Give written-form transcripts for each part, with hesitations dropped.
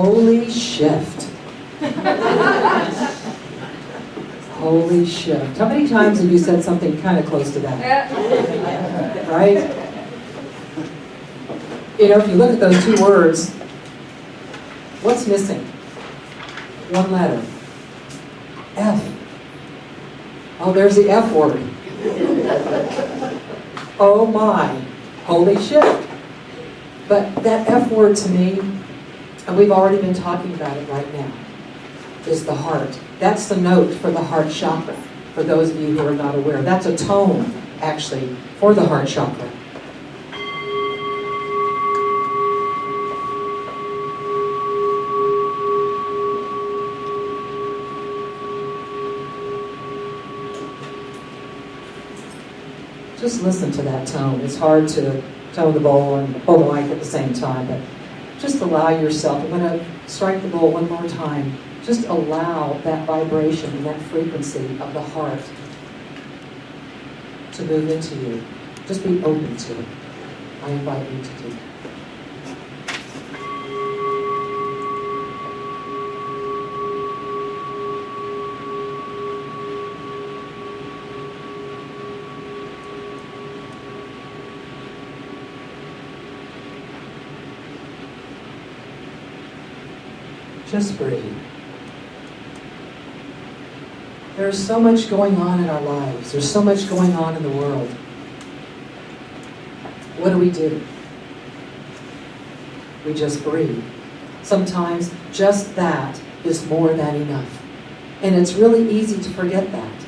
Holy shift. Holy shift. How many times have you said something kind of close to that? Right? You know, if you look at those two words, what's missing? One letter. F. Oh, there's the F word. Oh my. Holy shift. But that F word to me, and we've already been talking about it right now, is the heart. That's the note for the heart chakra, for those of you who are not aware. That's a tone, actually, for the heart chakra. Just listen to that tone. It's hard to tone the bowl and hold the mic at the same time, but just allow yourself. I'm going to strike the bowl one more time. Just allow that vibration and that frequency of the heart to move into you. Just be open to it. I invite you to do that. Just breathe. There's so much going on in our lives. There's so much going on in the world. What do? We just breathe. Sometimes just that is more than enough. And it's really easy to forget that.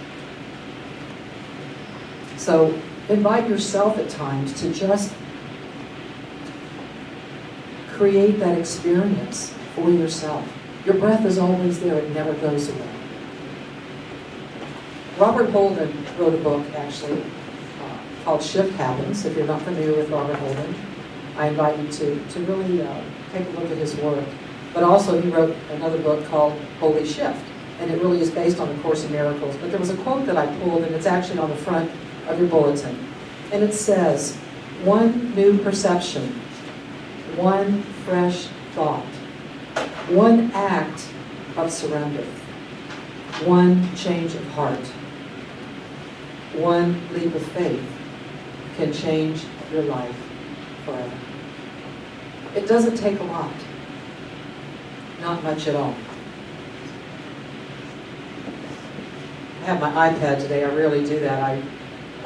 So invite yourself at times to just create that experience for yourself. Your breath is always there. It never goes away. Robert Holden wrote a book, actually, called Shift Happens. If you're not familiar with Robert Holden, I invite you to really take a look at his work. But also, he wrote another book called Holy Shift, and it really is based on the Course in Miracles. But there was a quote that I pulled, and it's actually on the front of your bulletin. And it says, one new perception, one fresh thought, one act of surrender, one change of heart, one leap of faith can change your life forever. It doesn't take a lot. Not much at all. I have my iPad today. I really do that.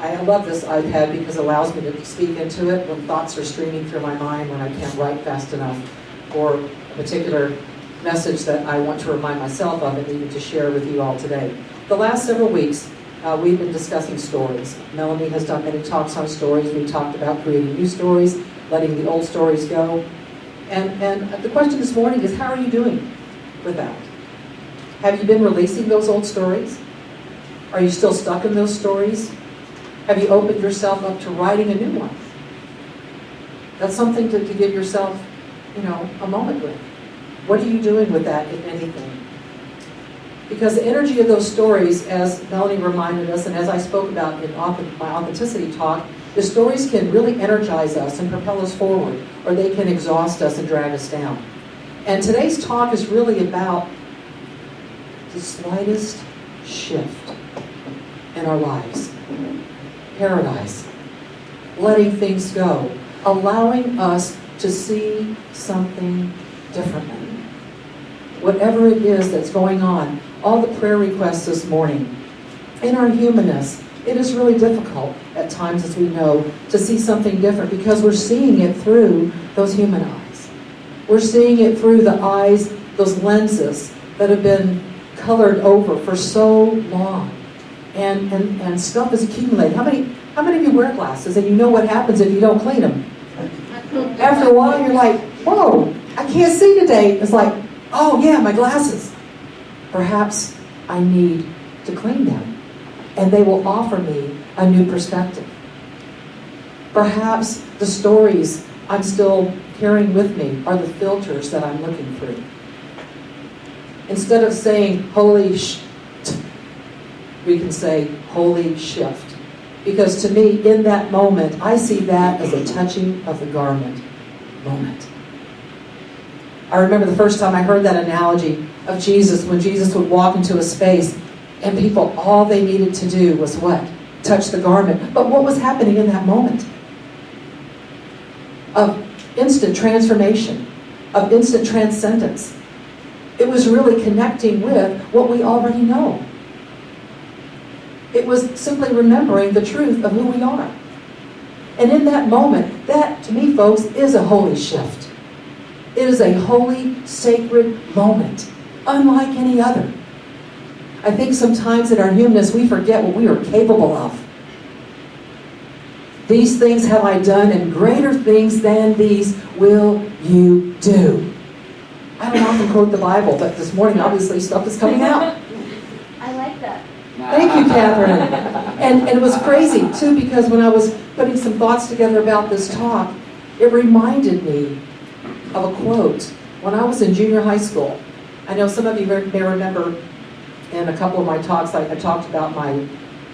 I love this iPad because it allows me to speak into it when thoughts are streaming through my mind, when I can't write fast enough, or a particular message that I want to remind myself of and needed to share with you all today. The last several weeks, we've been discussing stories. Melanie has done many talks on stories. We talked about creating new stories, letting the old stories go. And the question this morning is, how are you doing with that? Have you been releasing those old stories? Are you still stuck in those stories? Have you opened yourself up to writing a new one? That's something to give yourself, a moment with. What are you doing with that, if anything? Because the energy of those stories, as Melanie reminded us, and as I spoke about in my authenticity talk, the stories can really energize us and propel us forward, or they can exhaust us and drag us down. And today's talk is really about the slightest shift in our lives. Paradise. Letting things go. Allowing us to see something differently. Whatever it is that's going on, all the prayer requests this morning, in our humanness, it is really difficult at times, as we know, to see something different because we're seeing it through those human eyes. We're seeing it through the eyes, those lenses that have been colored over for so long. And stuff is accumulated. How many of you wear glasses and you know what happens if you don't clean them? After a while, you're like, whoa, I can't see today. It's like, oh yeah, my glasses. Perhaps I need to clean them. And they will offer me a new perspective. Perhaps the stories I'm still carrying with me are the filters that I'm looking through. Instead of saying, holy we can say, holy shift. Because to me, in that moment, I see that as a touching of the garment moment. I remember the first time I heard that analogy of Jesus, when Jesus would walk into a space and people, all they needed to do was what? Touch the garment. But what was happening in that moment? Of instant transformation, of instant transcendence. It was really connecting with what we already know. It was simply remembering the truth of who we are. And in that moment, that, to me, folks, is a holy shift. It is a holy, sacred moment, unlike any other. I think sometimes in our humanness, we forget what we are capable of. These things have I done, and greater things than these will you do. I don't often quote the Bible, but this morning, obviously, stuff is coming out. I like that. Thank you, Catherine. And it was crazy, too, because when I was putting some thoughts together about this talk, it reminded me of a quote when I was in junior high school. I know some of you may remember in a couple of my talks, I talked about my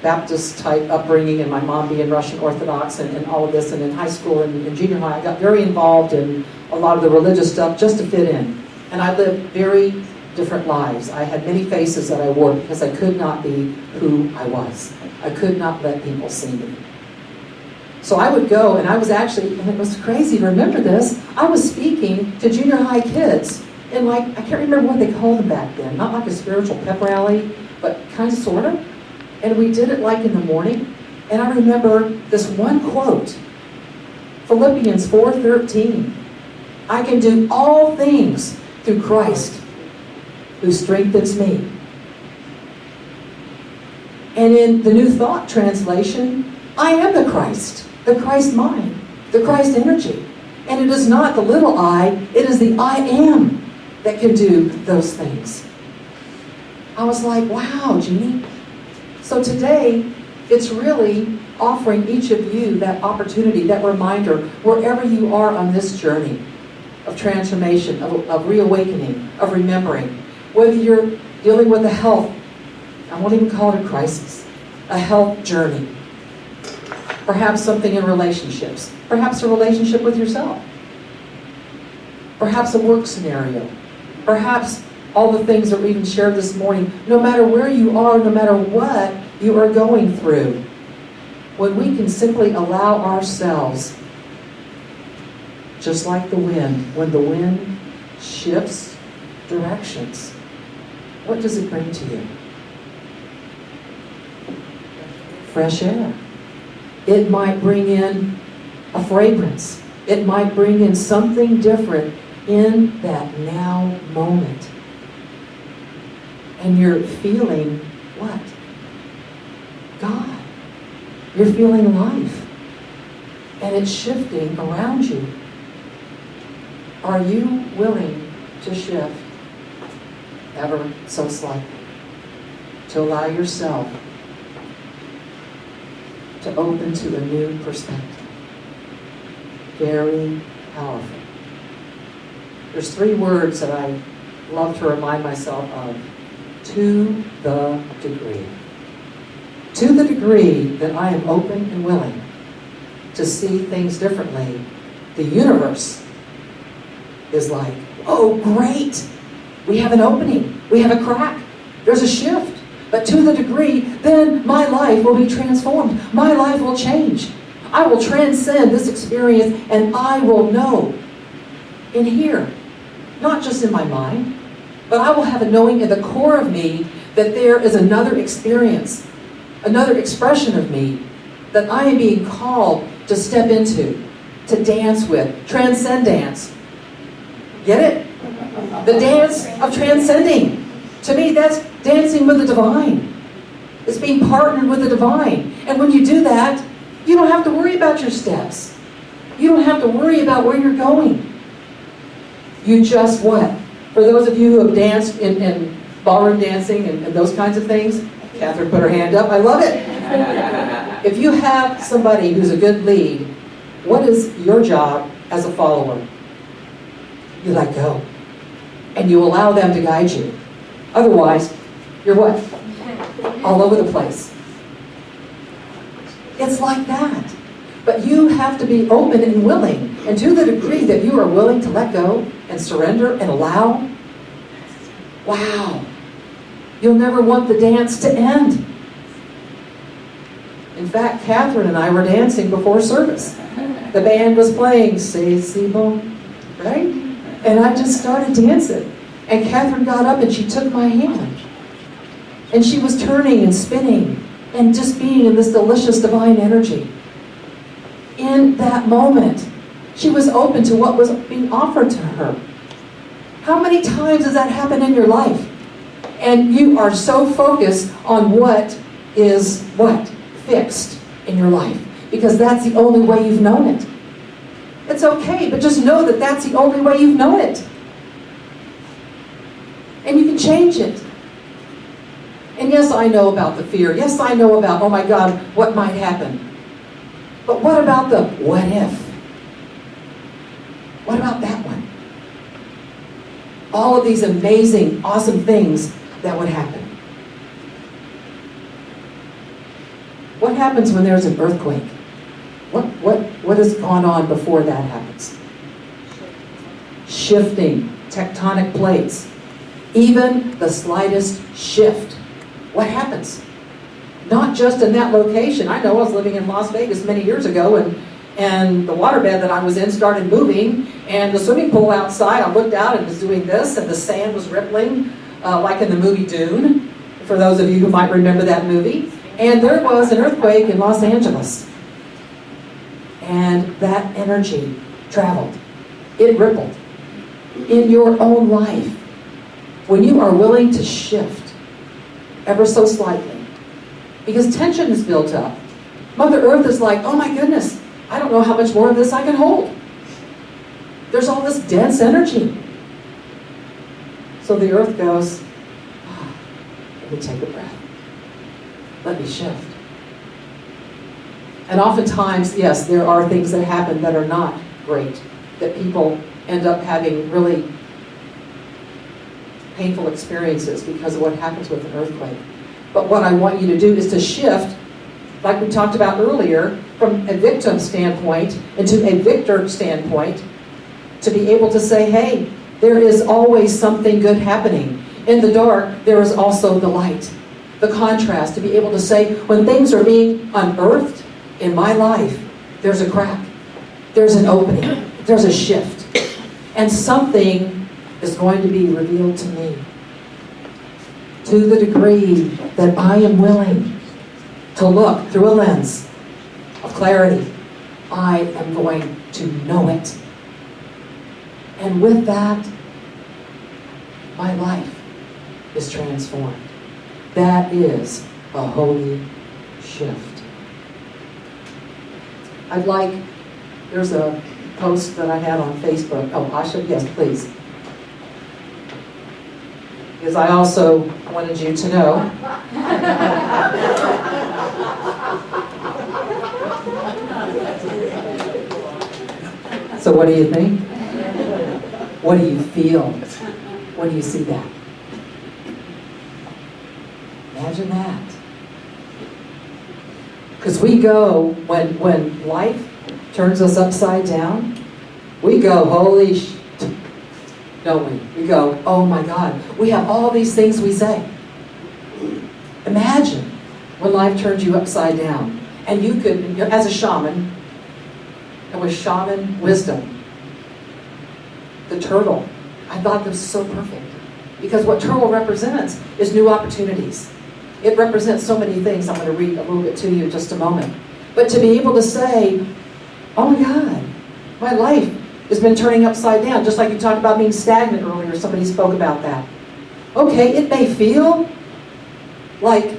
Baptist-type upbringing and my mom being Russian Orthodox and all of this. And in high school and in junior high, I got very involved in a lot of the religious stuff just to fit in. And I lived very different lives. I had many faces that I wore because I could not be who I was. I could not let people see me. So I would go, and I was actually, and it was crazy to remember this, I was speaking to junior high kids in I can't remember what they called them back then, not like a spiritual pep rally, but kind of, sort of. And we did it in the morning. And I remember this one quote, Philippians 4:13. I can do all things through Christ who strengthens me. And in the New Thought Translation, I am the Christ mind, the Christ energy. And it is not the little I, it is the I am that can do those things. I was like, wow, Jeanie. So today, it's really offering each of you that opportunity, that reminder, wherever you are on this journey of transformation, of reawakening, of remembering. Whether you're dealing with a health, I won't even call it a crisis, a health journey. Perhaps something in relationships. Perhaps a relationship with yourself. Perhaps a work scenario. Perhaps all the things that we even shared this morning. No matter where you are, no matter what you are going through, when we can simply allow ourselves, just like the wind, when the wind shifts directions, what does it bring to you? Fresh air. It might bring in a fragrance. It might bring in something different in that now moment. And you're feeling what? God. You're feeling life. And it's shifting around you. Are you willing to shift ever so slightly? To allow yourself to open to a new perspective. Very powerful. There's 3 words that I love to remind myself of. To the degree. To the degree that I am open and willing to see things differently, the universe is like, oh, great. We have an opening. We have a crack. There's a shift. But to the degree, then my life will be transformed. My life will change. I will transcend this experience, and I will know in here, not just in my mind, but I will have a knowing in the core of me that there is another experience, another expression of me that I am being called to step into, to dance with, transcend dance. Get it? The dance of transcending. To me, that's dancing with the divine. It's being partnered with the divine. And when you do that, you don't have to worry about your steps. You don't have to worry about where you're going. You just what? For those of you who have danced in ballroom dancing and those kinds of things, Catherine put her hand up. I love it. If you have somebody who's a good lead, what is your job as a follower? You let go. And you allow them to guide you. Otherwise, you're what? All over the place. It's like that. But you have to be open and willing. And to the degree that you are willing to let go and surrender and allow, wow, you'll never want the dance to end. In fact, Catherine and I were dancing before service. The band was playing, C'est bon, right? And I just started dancing. And Catherine got up and she took my hand. And she was turning and spinning and just being in this delicious divine energy. In that moment, she was open to what was being offered to her. How many times does that happen in your life? And you are so focused on what is what? Fixed in your life. Because that's the only way you've known it. It's okay, but just know that that's the only way you've known it. And you can change it. And yes, I know about the fear. Yes, I know about, oh my God, what might happen. But what about the what if? What about that one? All of these amazing, awesome things that would happen. What happens when there's an earthquake? What has gone on before that happens? Shifting, tectonic plates. Even the slightest shift. What happens? Not just in that location. I know I was living in Las Vegas many years ago, and the waterbed that I was in started moving, and the swimming pool outside, I looked out and was doing this, and the sand was rippling, like in the movie Dune, for those of you who might remember that movie. And there was an earthquake in Los Angeles. And that energy traveled. It rippled. In your own life, when you are willing to shift ever so slightly, because tension is built up. Mother Earth is like, oh my goodness, I don't know how much more of this I can hold. There's all this dense energy. So the Earth goes, let me take a breath. Let me shift. And oftentimes, yes, there are things that happen that are not great, that people end up having really painful experiences because of what happens with an earthquake. But what I want you to do is to shift, like we talked about earlier, from a victim standpoint into a victor standpoint, to be able to say, hey, there is always something good happening. In the dark, there is also the light. The contrast, to be able to say, when things are being unearthed in my life, there's a crack, there's an opening, there's a shift, and something is going to be revealed to me. To the degree that I am willing to look through a lens of clarity, I am going to know it. And with that, my life is transformed. That is a holy shift. There's a post that I had on Facebook. Oh, I should, yes, please. Because I also wanted you to know. So what do you think? What do you feel when you see that? Imagine that. Because we go, when life turns us upside down, we go, holy sh... Don't we? We go, oh my God. We have all these things we say. Imagine when life turns you upside down. And you could, as a shaman, and with shaman wisdom, the turtle, I thought this was so perfect. Because what turtle represents is new opportunities. It represents so many things. I'm going to read a little bit to you in just a moment. But to be able to say, oh my God, my life has been turning upside down. Just like you talked about being stagnant earlier. Somebody spoke about that. Okay, it may feel like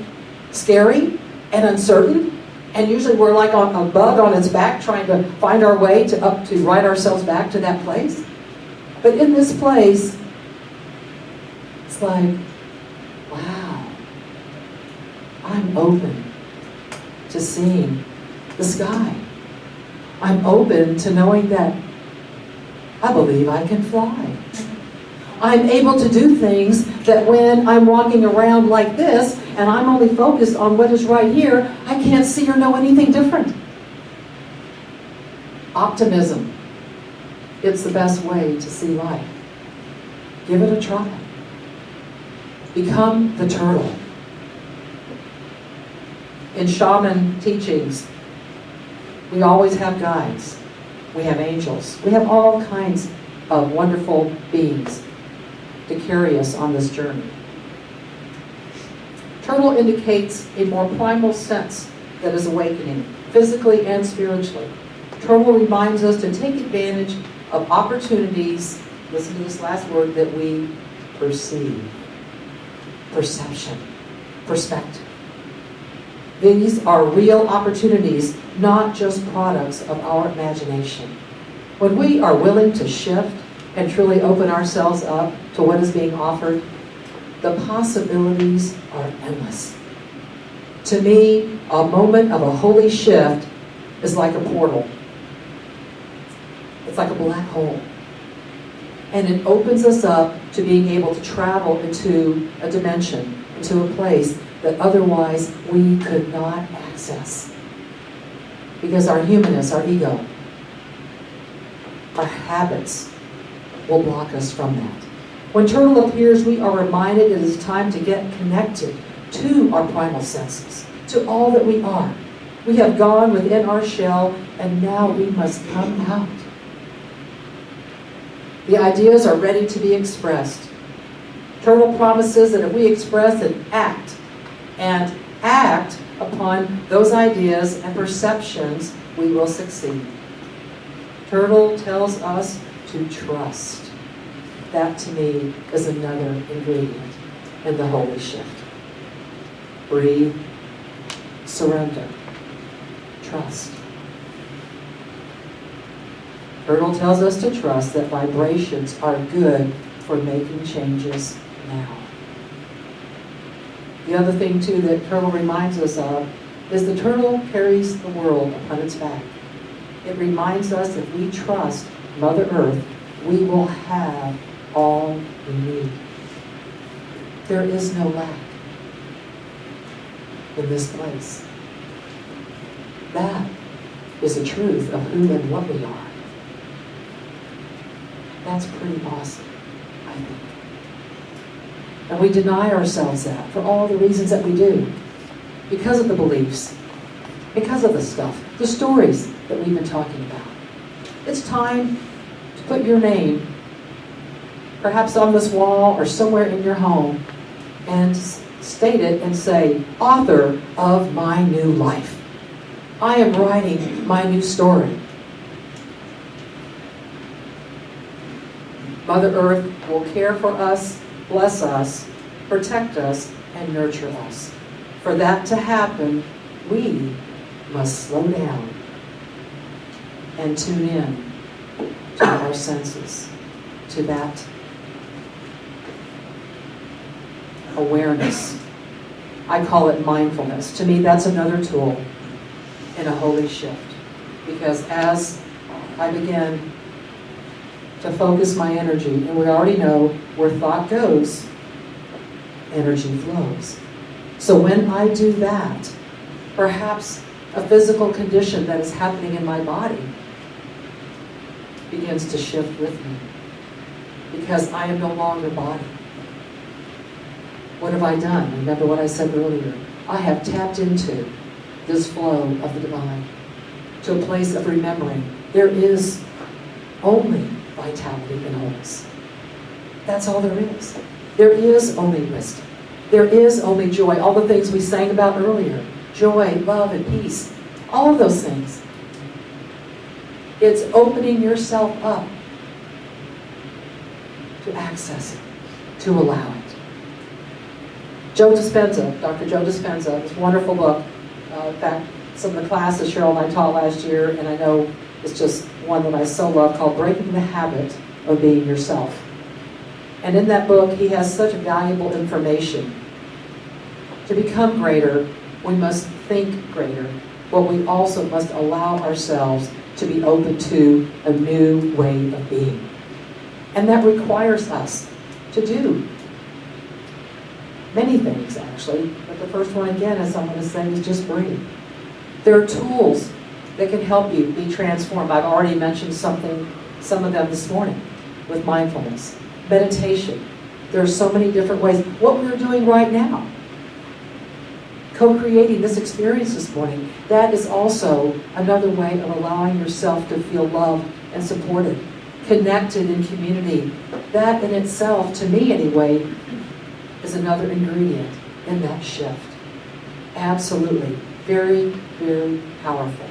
scary and uncertain. And usually we're like on a bug on its back trying to find our way to ride ourselves back to that place. But in this place, it's like, wow. I'm open to seeing the sky. I'm open to knowing that I believe I can fly. I'm able to do things that when I'm walking around like this and I'm only focused on what is right here, I can't see or know anything different. Optimism. It's the best way to see life. Give it a try. Become the turtle. In shaman teachings, we always have guides. We have angels. We have all kinds of wonderful beings to carry us on this journey. Turtle indicates a more primal sense that is awakening, physically and spiritually. Turtle reminds us to take advantage of opportunities, listen to this last word, that we perceive. Perception, perspective. These are real opportunities, not just products of our imagination. When we are willing to shift and truly open ourselves up to what is being offered, the possibilities are endless. To me, a moment of a holy shift is like a portal. It's like a black hole. And it opens us up to being able to travel into a dimension, into a place that otherwise we could not access. Because our humanness, our ego, our habits will block us from that. When turtle appears, we are reminded it is time to get connected to our primal senses, to all that we are. We have gone within our shell, and now we must come out. The ideas are ready to be expressed. Turtle promises that if we express and act upon those ideas and perceptions, we will succeed. Turtle tells us to trust. That, to me, is another ingredient in the holy shift. Breathe, surrender, trust. Turtle tells us to trust that vibrations are good for making changes now. The other thing, too, that turtle reminds us of is the turtle carries the world upon its back. It reminds us if we trust Mother Earth, we will have all we need. There is no lack in this place. That is the truth of who and what we are. That's pretty awesome, I think. And we deny ourselves that for all the reasons that we do. Because of the beliefs, because of the stuff, the stories that we've been talking about. It's time to put your name, perhaps on this wall or somewhere in your home, and state it and say, author of my new life. I am writing my new story. Mother Earth will care for us, bless us, protect us, and nurture us. For that to happen, we must slow down and tune in to our senses, to that awareness. I call it mindfulness. To me, that's another tool in a holy shift. Because as I begin to focus my energy, and we already know where thought goes, energy flows. So when I do that, perhaps a physical condition that is happening in my body begins to shift with me. Because I am no longer body. What have I done? Remember what I said earlier. I have tapped into this flow of the divine, to a place of remembering there is only vitality and wholeness. That's all there is. There is only wisdom. There is only joy. All the things we sang about earlier. Joy, love, and peace. All of those things. It's opening yourself up to access it, to allow it. Joe Dispenza, Dr. Joe Dispenza, this wonderful book. In fact, some of the classes Cheryl and I taught last year, and I know it's just one that I so love, called Breaking the Habit of Being Yourself. And in that book, he has such valuable information. To become greater, we must think greater, but we also must allow ourselves to be open to a new way of being. And that requires us to do many things, actually. But the first one, again, as I'm going to say, is just breathe. There are tools that can help you be transformed. I've already mentioned some of them this morning. with mindfulness, meditation. There are so many different ways. What we're doing right now, co-creating this experience this morning, that is also another way of allowing yourself to feel loved and supported, connected in community. That in itself, to me anyway, is another ingredient in that shift. Absolutely. Very, very powerful.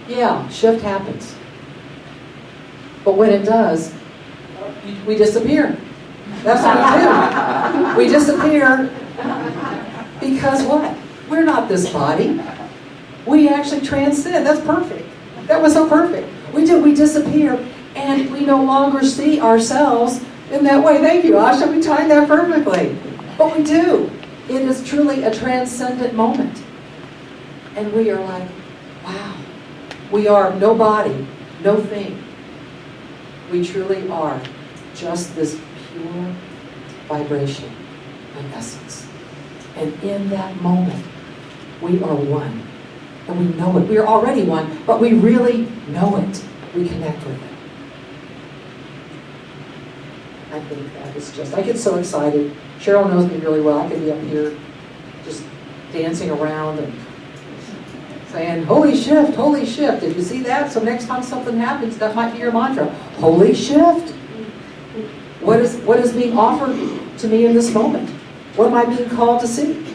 Yeah, shift happens. But when it does, we disappear. That's what we do. We disappear because what? We're not this body. We actually transcend. That's perfect. That was so perfect. We disappear, and we no longer see ourselves in that way. Thank you, Asha. We timed that perfectly. But we do. It is truly a transcendent moment. And we are like, wow. We are no body, no thing. We truly are just this pure vibration and essence. And in that moment, we are one. And we know it. We are already one, but we really know it. We connect with it. I think that is just, I get so excited. Cheryl knows me really well. I could be up here just dancing around and saying, holy shift, holy shift. Did you see that? So next time something happens, that might be your mantra. Holy shift. What is being offered to me in this moment? What am I being called to see?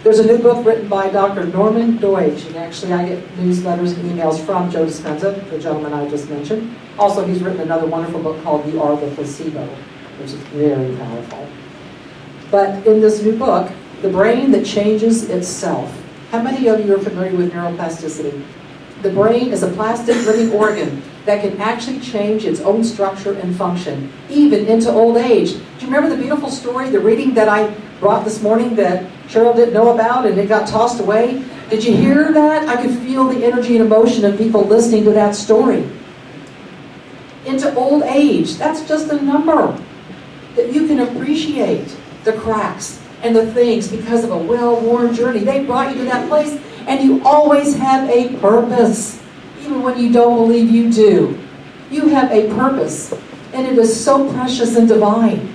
There's a new book written by Dr. Norman Deutsch, and actually I get newsletters and emails from Joe Dispenza, the gentleman I just mentioned. Also, he's written another wonderful book called You Are the Placebo, which is very powerful. But in this new book, The Brain That Changes Itself. How many of you are familiar with neuroplasticity? The brain is a plastic living organ that can actually change its own structure and function, even into old age. Do you remember the beautiful story, the reading that I brought this morning that Cheryl didn't know about and it got tossed away? Did you hear that? I could feel the energy and emotion of people listening to that story. Into old age, that's just a number. That you can appreciate the cracks and the things because of a well-worn journey. They brought you to that place, and you always have a purpose, even when you don't believe you do. You have a purpose, and it is so precious and divine.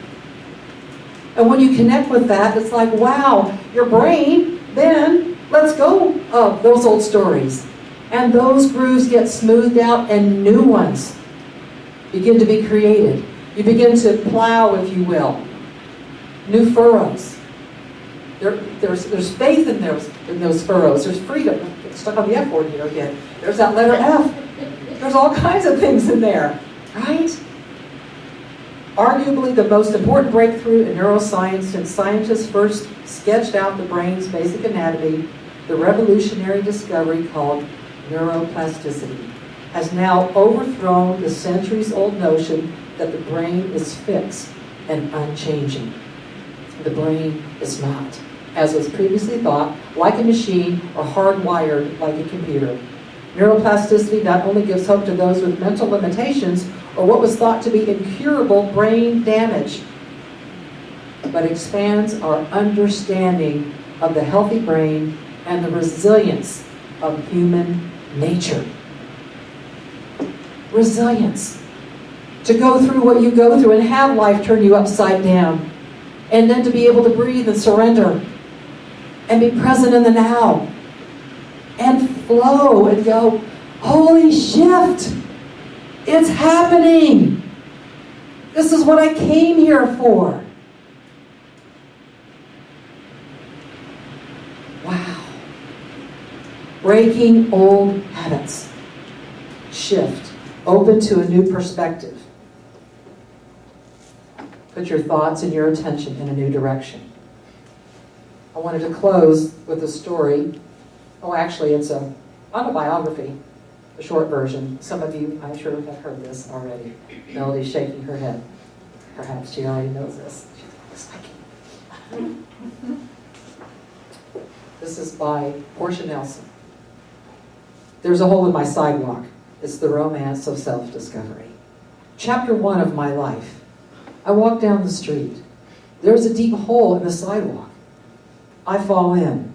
And when you connect with that, it's like, wow, your brain then lets go of those old stories. And those grooves get smoothed out and new ones begin to be created. You begin to plow, if you will, new furrows. There's faith in those furrows. There's freedom. Get stuck on the F word here again. There's that letter F. There's all kinds of things in there, right? Arguably the most important breakthrough in neuroscience since scientists first sketched out the brain's basic anatomy, the revolutionary discovery called neuroplasticity has now overthrown the centuries-old notion that the brain is fixed and unchanging. The brain is not, as was previously thought, like a machine or hardwired like a computer. Neuroplasticity not only gives hope to those with mental limitations or what was thought to be incurable brain damage, but expands our understanding of the healthy brain and the resilience of human nature. Resilience. To go through what you go through and have life turn you upside down. And then to be able to breathe and surrender. And be present in the now. And flow and go, holy shift! It's happening! This is what I came here for. Wow. Breaking old habits. Shift. Open to a new perspective. Put your thoughts and your attention in a new direction. I wanted to close with a story. Oh, actually, it's an autobiography, a short version. Some of you, I'm sure, have heard this already. Melody's shaking her head. Perhaps she already knows this. She's like, this is by Portia Nelson. There's a hole in my sidewalk. It's the romance of self-discovery. Chapter 1 of my life. I walk down the street. There's a deep hole in the sidewalk. I fall in.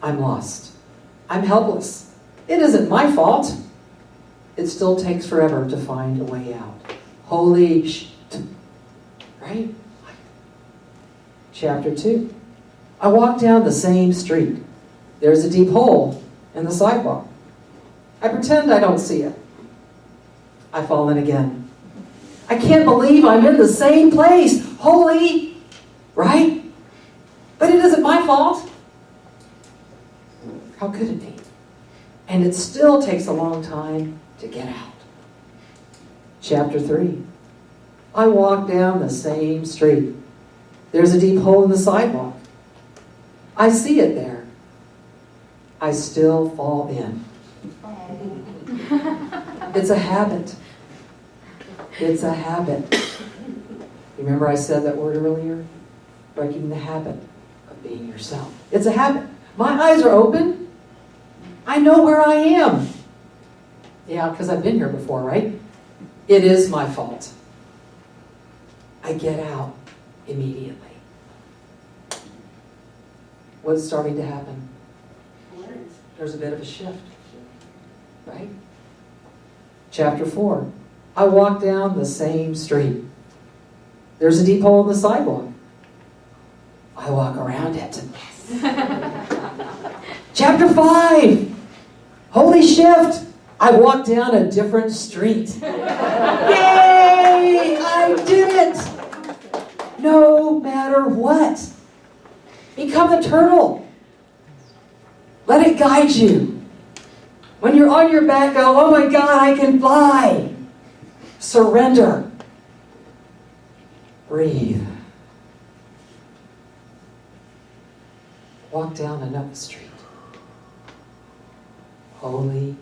I'm lost. I'm helpless. It isn't my fault. it still takes forever to find a way out. Holy right? Chapter 2. I walk down the same street. There's a deep hole in the sidewalk. I pretend I don't see it. I fall in again. I can't believe I'm in the same place. Holy, right? But it isn't my fault. How could it be? And it still takes a long time to get out. Chapter 3. I walk down the same street. There's a deep hole in the sidewalk. I see it there. I still fall in. It's a habit. It's a habit. Remember I said that word earlier? Breaking the habit of being yourself. It's a habit. My eyes are open. I know where I am. Yeah, because I've been here before, right? It is my fault. I get out immediately. What's starting to happen? There's a bit of a shift, right? Chapter 4. I walk down the same street. There's a deep hole in the sidewalk. I walk around it. Chapter 5. Holy shift. I walk down a different street. Yay! I did it! No matter what. Become the turtle. Let it guide you. When you're on your back, go, oh my God, I can fly. Surrender. Breathe. Walk down another street. Holy